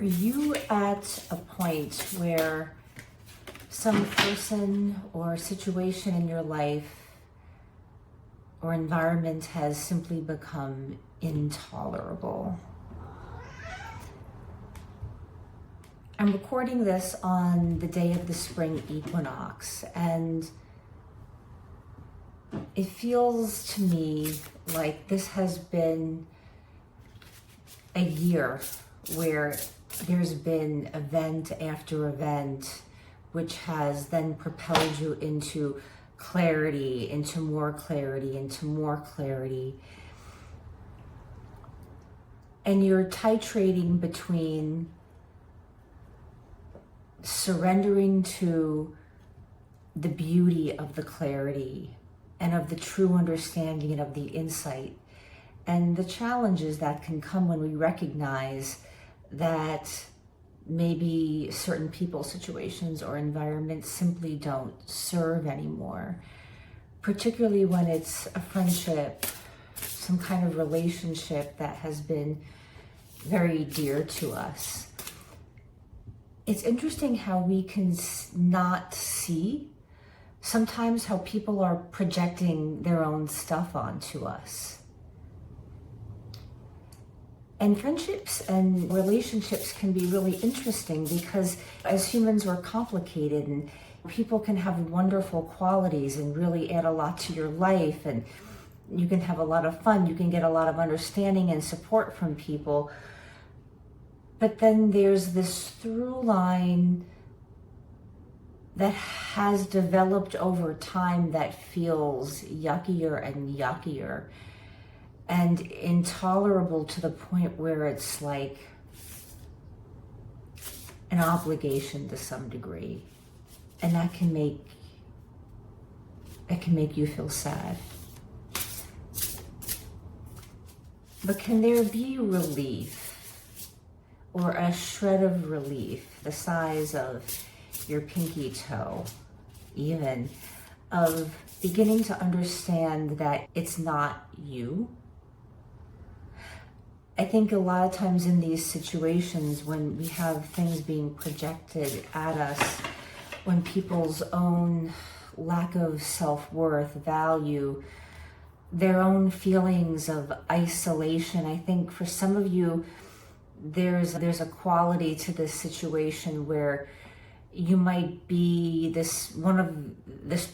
Are you at a point where some person or situation in your life or environment has simply become intolerable? I'm recording this on the day of the Spring Equinox, and it feels to me like this has been a year where there's been event after event, which has then propelled you into clarity, into more clarity, into more clarity. And you're titrating between surrendering to the beauty of the clarity and of the true understanding and of the insight, and the challenges that can come when we recognize that maybe certain people, situations, or environments simply don't serve anymore, particularly when it's a friendship, some kind of relationship that has been very dear to us. It's interesting how we can not see sometimes how people are projecting their own stuff onto us. And friendships and relationships can be really interesting because as humans we're complicated, and people can have wonderful qualities and really add a lot to your life, and you can have a lot of fun, you can get a lot of understanding and support from people. But then there's this through line that has developed over time that feels yuckier and yuckier and intolerable to the point where it's like an obligation to some degree. And that can make you feel sad. But can there be relief, or a shred of relief, the size of your pinky toe, even, of beginning to understand that it's not you? I think a lot of times in these situations when we have things being projected at us, when people's own lack of self-worth, value, their own feelings of isolation, I think for some of you, there's a quality to this situation where you might be this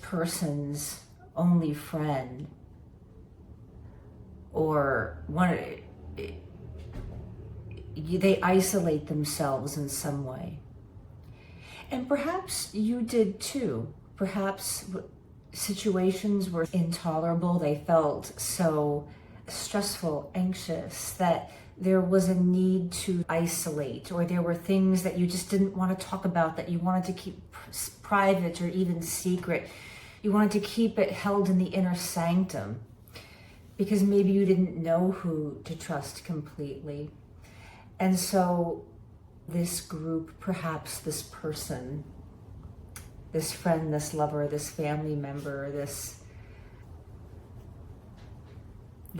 person's only friend, or they isolate themselves in some way. And perhaps you did too. Perhaps situations were intolerable. They felt so stressful, anxious, that there was a need to isolate, or there were things that you just didn't want to talk about, that you wanted to keep private or even secret. You wanted to keep it held in the inner sanctum because maybe you didn't know who to trust completely. And so this group, perhaps this person, this friend, this lover, this family member, this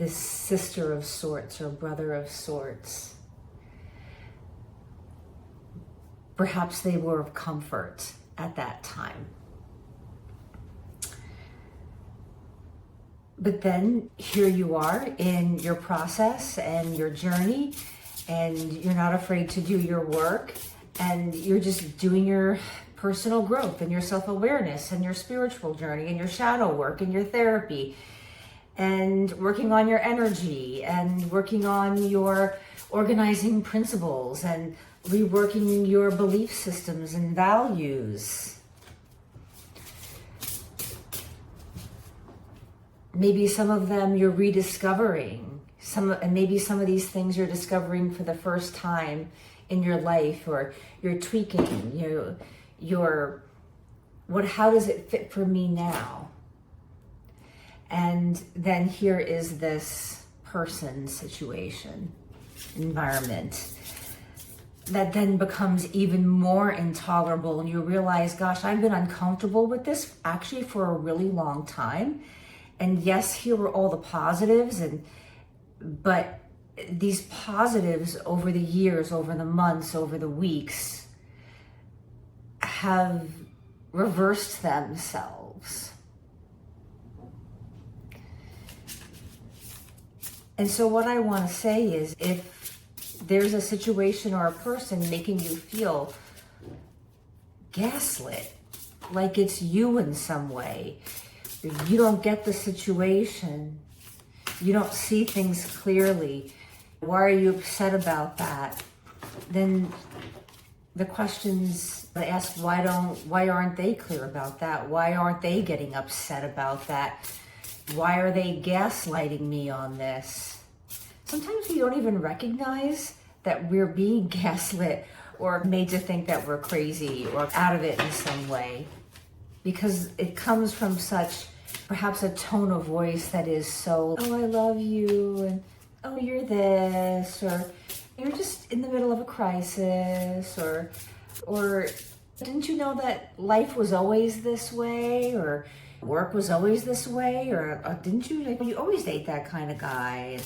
sister of sorts or brother of sorts, perhaps they were of comfort at that time. But then here you are in your process and your journey, and you're not afraid to do your work, and you're just doing your personal growth and your self-awareness and your spiritual journey and your shadow work and your therapy, and working on your energy and working on your organizing principles and reworking your belief systems and values. Maybe some of them you're rediscovering, and maybe some of these things you're discovering for the first time in your life, or you're tweaking, how does it fit for me now? And then here is this person, situation, environment that then becomes even more intolerable, and you realize, gosh, I've been uncomfortable with this actually for a really long time. And yes, here were all the positives, but these positives over the years, over the months, over the weeks have reversed themselves. And so what I want to say is, if there's a situation or a person making you feel gaslit, like it's you in some way, you don't get the situation, you don't see things clearly, why are you upset about that? Then the questions I ask, why aren't they clear about that? Why aren't they getting upset about that? Why are they gaslighting me on this? Sometimes we don't even recognize that we're being gaslit or made to think that we're crazy or out of it in some way, because it comes from such, perhaps, a tone of voice that is so, oh, I love you, and oh, you're this, or you're just in the middle of a crisis, or didn't you know that life was always this way, or work was always this way, or didn't you always date that kind of guy?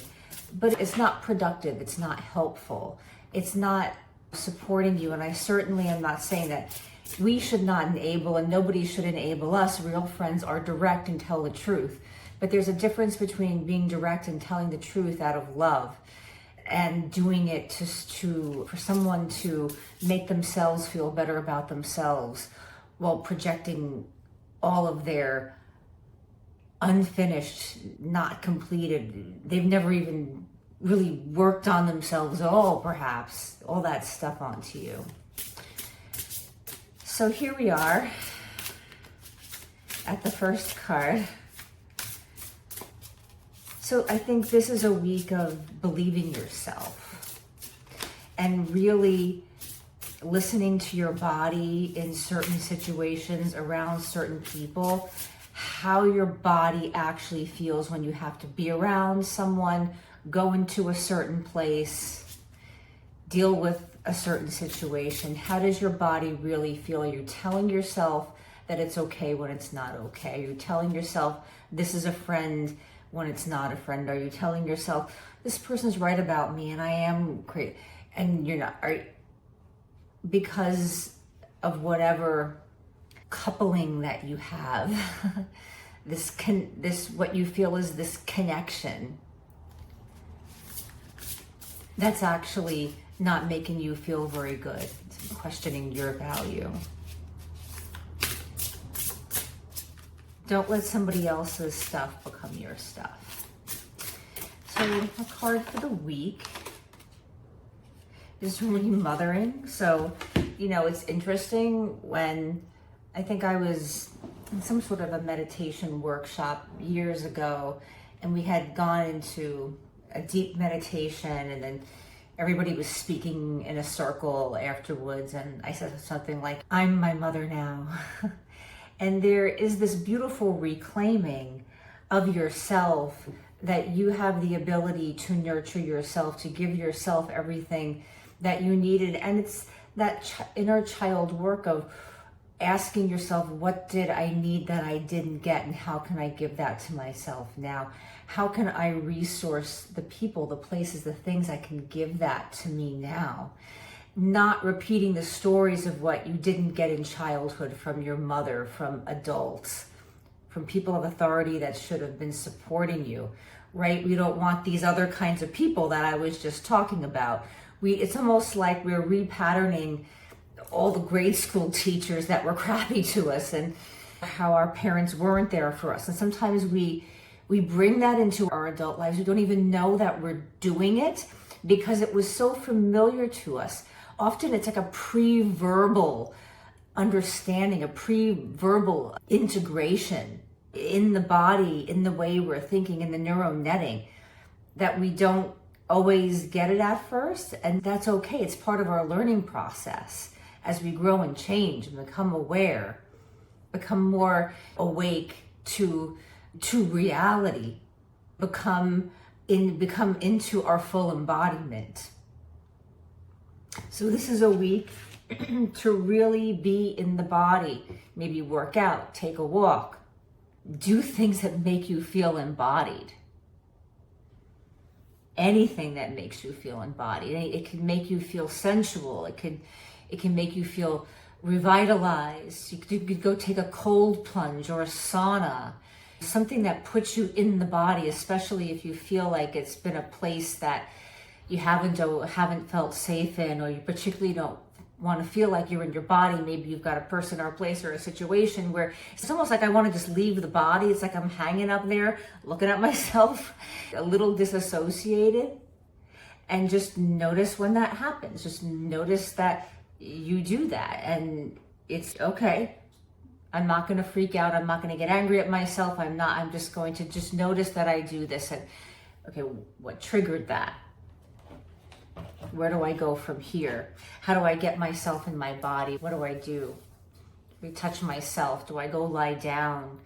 But it's not productive, it's not helpful, it's not supporting you. And I certainly am not saying that we should not enable, and nobody should enable us. Real friends are direct and tell the truth. But there's a difference between being direct and telling the truth out of love, and doing it for someone to make themselves feel better about themselves, while projecting all of their unfinished, not completed, they've never even really worked on themselves at all, perhaps, all that stuff onto you. So here we are at the first card. So I think this is a week of believing yourself and really listening to your body in certain situations, around certain people, how your body actually feels when you have to be around someone, go into a certain place, deal with a certain situation. How does your body really feel? Are you telling yourself that it's okay when it's not okay? Are you telling yourself this is a friend when it's not a friend? Are you telling yourself this person's right about me and I am great, and you're not? Because of whatever coupling that you have, this what you feel is this connection that's actually not making you feel very good. It's questioning your value. Don't let somebody else's stuff become your stuff. So a card for the week is really mothering. So, it's interesting when I think I was in some sort of a meditation workshop years ago, and we had gone into a deep meditation, and then everybody was speaking in a circle afterwards, and I said something like, I'm my mother now. And there is this beautiful reclaiming of yourself, that you have the ability to nurture yourself, to give yourself everything that you needed. And it's that inner child work of asking yourself, what did I need that I didn't get, and how can I give that to myself now? How can I resource the people, the places, the things I can give that to me now? Not repeating the stories of what you didn't get in childhood from your mother, from adults, from people of authority that should have been supporting you, right? We don't want these other kinds of people that I was just talking about. It's almost like we're repatterning all the grade school teachers that were crappy to us, and how our parents weren't there for us. And sometimes we bring that into our adult lives. We don't even know that we're doing it because it was so familiar to us. Often it's like a pre-verbal understanding, a pre-verbal integration in the body, in the way we're thinking, in the neural netting, that we don't always get it at first. And that's okay. It's part of our learning process as we grow and change and become aware, become more awake to reality, become into our full embodiment. So this is a week to really be in the body. Maybe work out, take a walk, do things that make you feel embodied. anything that makes you feel embodied. It can make you feel sensual. It can make you feel revitalized. You could go take a cold plunge or a sauna, something that puts you in the body, especially if you feel like it's been a place that you haven't felt safe in, or you particularly don't want to feel like you're in your body. Maybe you've got a person or a place or a situation where it's almost like I want to just leave the body. It's like I'm hanging up there looking at myself, a little disassociated. And just notice when that happens. Just notice that you do that, and it's okay. I'm not going to freak out. I'm not going to get angry at myself. I'm just going to just notice that I do this. And okay, what triggered that? Where do I go from here? How do I get myself in my body? What do I do? Do I touch myself? Do I go lie down?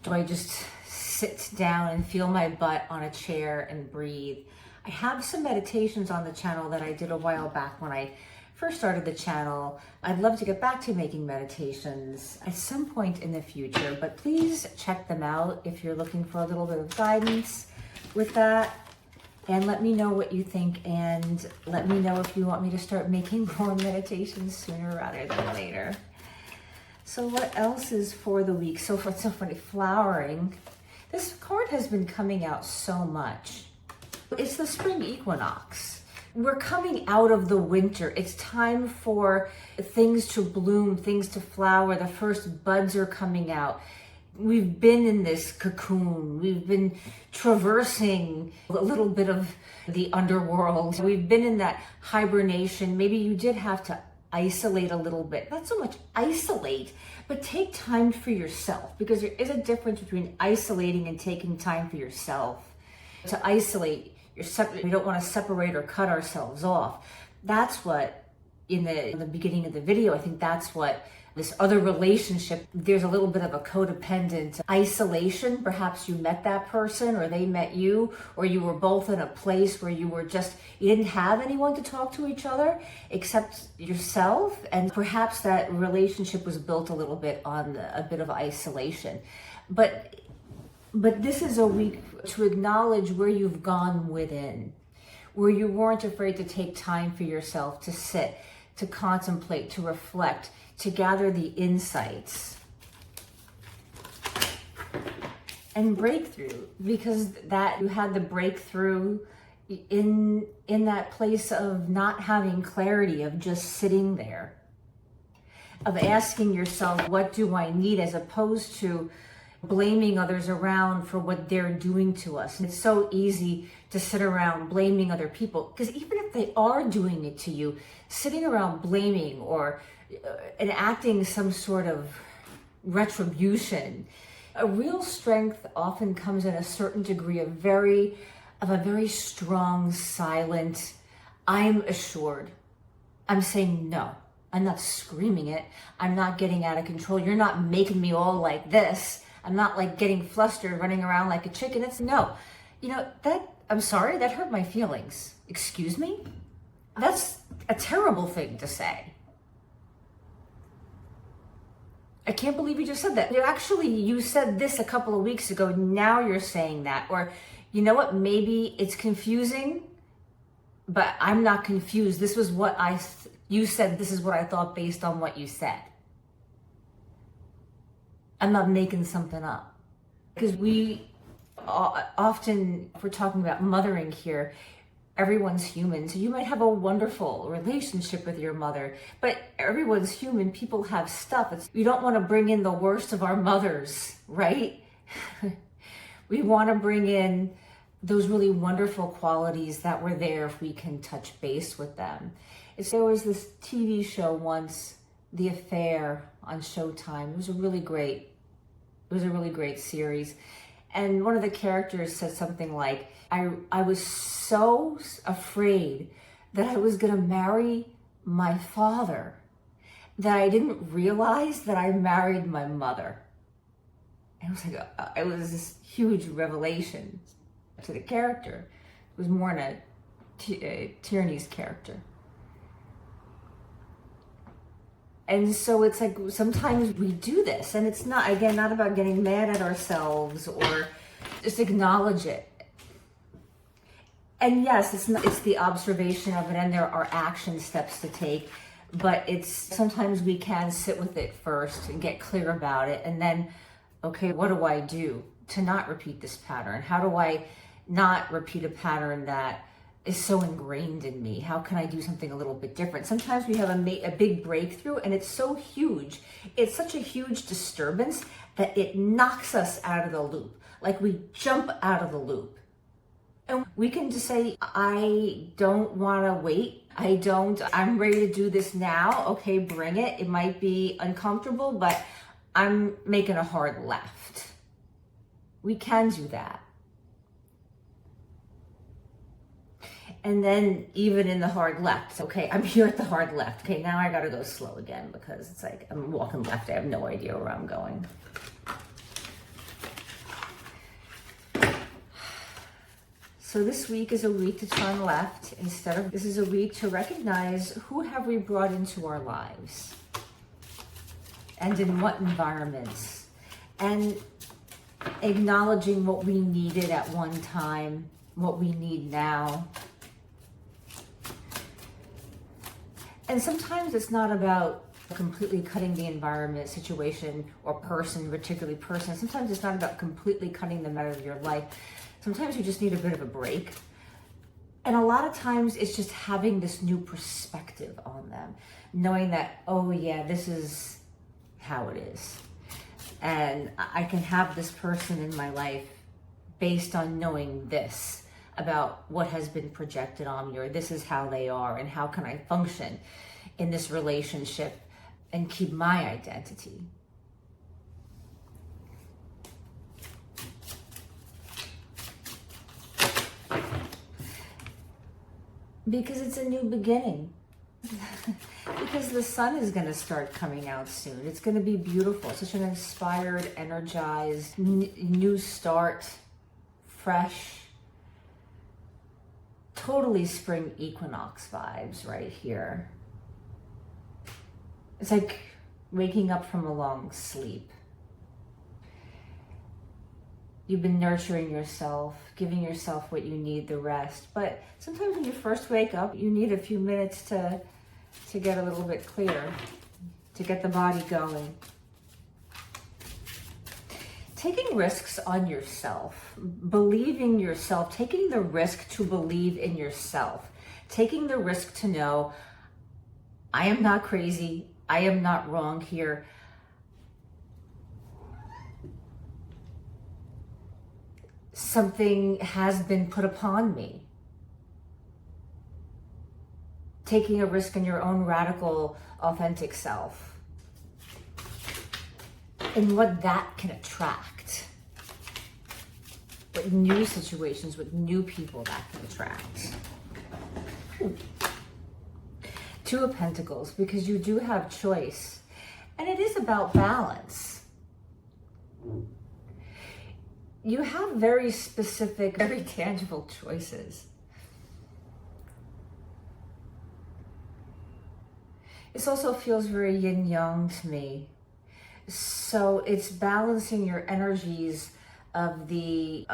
Do I just sit down and feel my butt on a chair and breathe? I have some meditations on the channel that I did a while back when I first started the channel. I'd love to get back to making meditations at some point in the future, but please check them out if you're looking for a little bit of guidance with that. And let me know what you think, and let me know if you want me to start making more meditations sooner rather than later. So what else is for the week? So funny, flowering. This card has been coming out so much. It's the Spring Equinox. We're coming out of the winter. It's time for things to bloom, things to flower. The first buds are coming out. We've been in this cocoon. We've been traversing a little bit of the underworld. We've been in that hibernation. Maybe you did have to isolate a little bit. Not so much isolate, but take time for yourself, because there is a difference between isolating and taking time for yourself. To isolate, we don't want to separate or cut ourselves off. That's what, in the beginning of the video, I think that's what this other relationship, there's a little bit of a codependent isolation. Perhaps you met that person, or they met you, or you were both in a place where you didn't have anyone to talk to each other except yourself. And perhaps that relationship was built a little bit on a bit of isolation. But this is a week to acknowledge where you've gone within, where you weren't afraid to take time for yourself, to sit, to contemplate, to reflect, to gather the insights and breakthrough, because that you had the breakthrough in that place of not having clarity, of just sitting there, of asking yourself, what do I need, as opposed to blaming others around for what they're doing to us. And it's so easy to sit around blaming other people, because even if they are doing it to you, sitting around blaming or enacting some sort of retribution, a real strength often comes in a certain degree of a very strong, silent, I'm assured. I'm saying no. I'm not screaming it. I'm not getting out of control. You're not making me all like this. I'm not like getting flustered, running around like a chicken. It's no. I'm sorry, that hurt my feelings. Excuse me? That's a terrible thing to say. I can't believe you just said that. You said this a couple of weeks ago. Now you're saying that. Or, you know what? Maybe it's confusing, but I'm not confused. This was what you said. This is what I thought based on what you said. I'm not making something up. Because we often, if we're talking about mothering here, everyone's human. So you might have a wonderful relationship with your mother, but everyone's human. People have stuff. We don't want to bring in the worst of our mothers, right? We want to bring in those really wonderful qualities that were there if we can touch base with them. There was this TV show once, The Affair, on Showtime. It was a really great series. And one of the characters said something like, I was so afraid that I was going to marry my father that I didn't realize that I married my mother. And it was this huge revelation to the character. It was more in Tierney's character. And so it's like sometimes we do this, and it's not about getting mad at ourselves, or just acknowledge it. And yes, it's the observation of it, and there are action steps to take, but it's sometimes we can sit with it first and get clear about it, and then, okay, what do I do to not repeat this pattern? How do I not repeat a pattern that is so ingrained in me? How can I do something a little bit different? Sometimes we have a big breakthrough, and it's so huge. It's such a huge disturbance that it knocks us out of the loop. Like we jump out of the loop. And we can just say, I don't want to wait. I'm ready to do this now. Okay, bring it. It might be uncomfortable, but I'm making a hard left. We can do that. And then even in the hard left, okay, I'm here at the hard left. Okay, now I gotta go slow again because it's like I'm walking left. I have no idea where I'm going. So this week is a week to turn left this is a week to recognize who have we brought into our lives and in what environments, and acknowledging what we needed at one time, what we need now. And sometimes it's not about completely cutting the environment, situation, or person, particularly person. Sometimes it's not about completely cutting them out of your life. Sometimes you just need a bit of a break. And a lot of times it's just having this new perspective on them, knowing that, oh yeah, this is how it is. And I can have this person in my life based on knowing this about what has been projected on me, or this is how they are, and how can I function in this relationship and keep my identity. Because it's a new beginning. Because the sun is going to start coming out soon. It's going to be beautiful. Such an inspired, energized, new start, fresh. Totally spring equinox vibes right here. It's like waking up from a long sleep. You've been nurturing yourself, giving yourself what you need, the rest. But sometimes when you first wake up, you need a few minutes to get a little bit clear, to get the body going. Taking risks on yourself, believing yourself, taking the risk to believe in yourself, taking the risk to know, I am not crazy, I am not wrong here. Something has been put upon me. Taking a risk in your own radical, authentic self. And what that can attract. What new situations, what new people that can attract. Two of Pentacles, because you do have choice. And it is about balance. You have very specific, very tangible choices. This also feels very yin-yang to me. So it's balancing your energies of being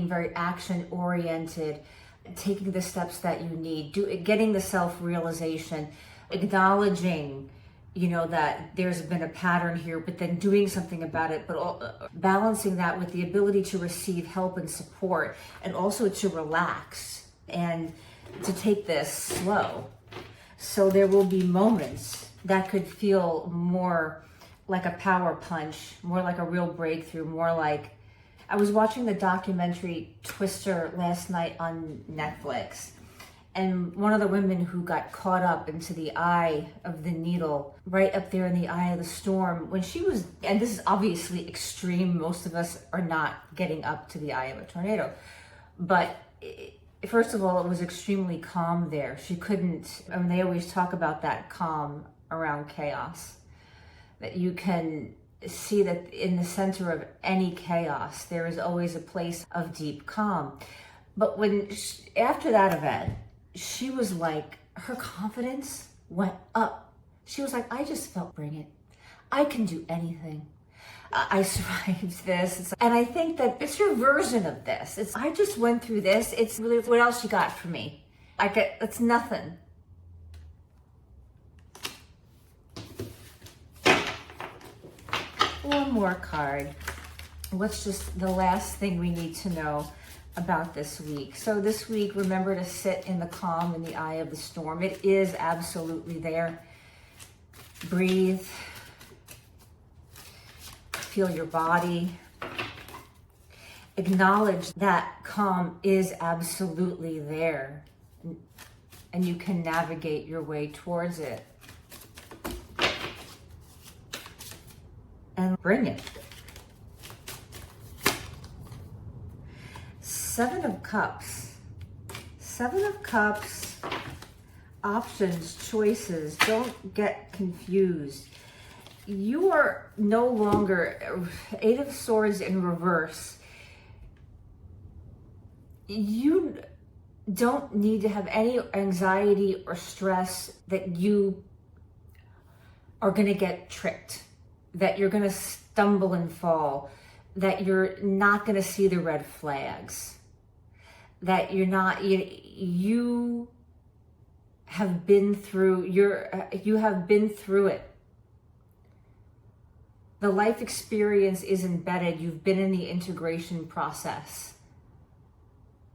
very action-oriented, taking the steps that you need, getting the self-realization, acknowledging, that there's been a pattern here, but then doing something about it, but balancing that with the ability to receive help and support, and also to relax and to take this slow. So there will be moments that could feel more like a power punch, more like a real breakthrough, more like, I was watching the documentary Twister last night on Netflix. And one of the women who got caught up into the eye of the needle, right up there in the eye of the storm, when she was, and this is obviously extreme, most of us are not getting up to the eye of a tornado. But first of all, it was extremely calm there. She couldn't, they always talk about that calm around chaos. That you can see that in the center of any chaos, there is always a place of deep calm. But after that event, she was like, her confidence went up. She was like, I just felt, bring it. I can do anything. I survived this. And I think that it's your version of this. I just went through this. It's really, what else you got for me? It's nothing. One more card. What's just the last thing we need to know about this week? So this week, remember to sit in the calm in the eye of the storm. It is absolutely there. Breathe. Feel your body. Acknowledge that calm is absolutely there, and you can navigate your way towards it. And bring it. Seven of Cups. Seven of Cups. Options, choices. Don't get confused. You are no longer Eight of Swords in reverse. You don't need to have any anxiety or stress that you are going to get tricked, that you're going to stumble and fall, that you're not going to see the red flags, that you have been through it. The life experience is embedded. You've been in the integration process.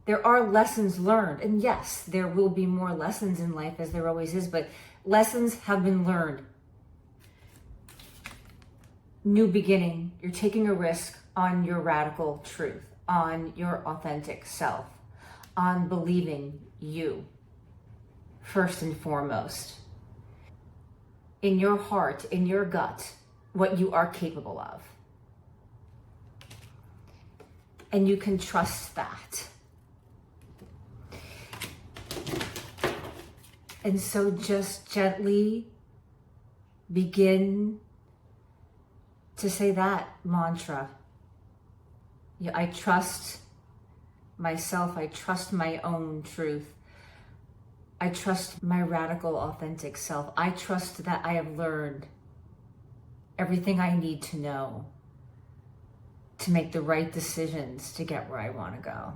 There are lessons learned. And yes, there will be more lessons in life, as there always is, but lessons have been learned. New beginning. You're taking a risk on your radical truth, on your authentic self, on believing you, first and foremost. In your heart, in your gut, what you are capable of. And you can trust that. And so just gently begin to say that mantra. I trust myself. I trust my own truth. I trust my radical, authentic self. I trust that I have learned everything I need to know to make the right decisions to get where I want to go.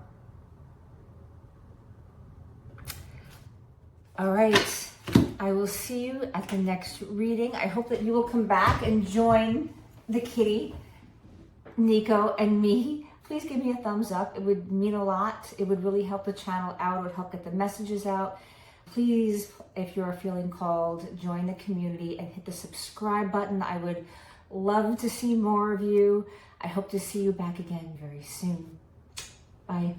All right, I will see you at the next reading. I hope that you will come back and join the kitty, Nico, and me. Please give me a thumbs up. It would mean a lot. It would really help the channel out. It would help get the messages out. Please, if you're feeling called, join the community and hit the subscribe button. I would love to see more of you. I hope to see you back again very soon. Bye.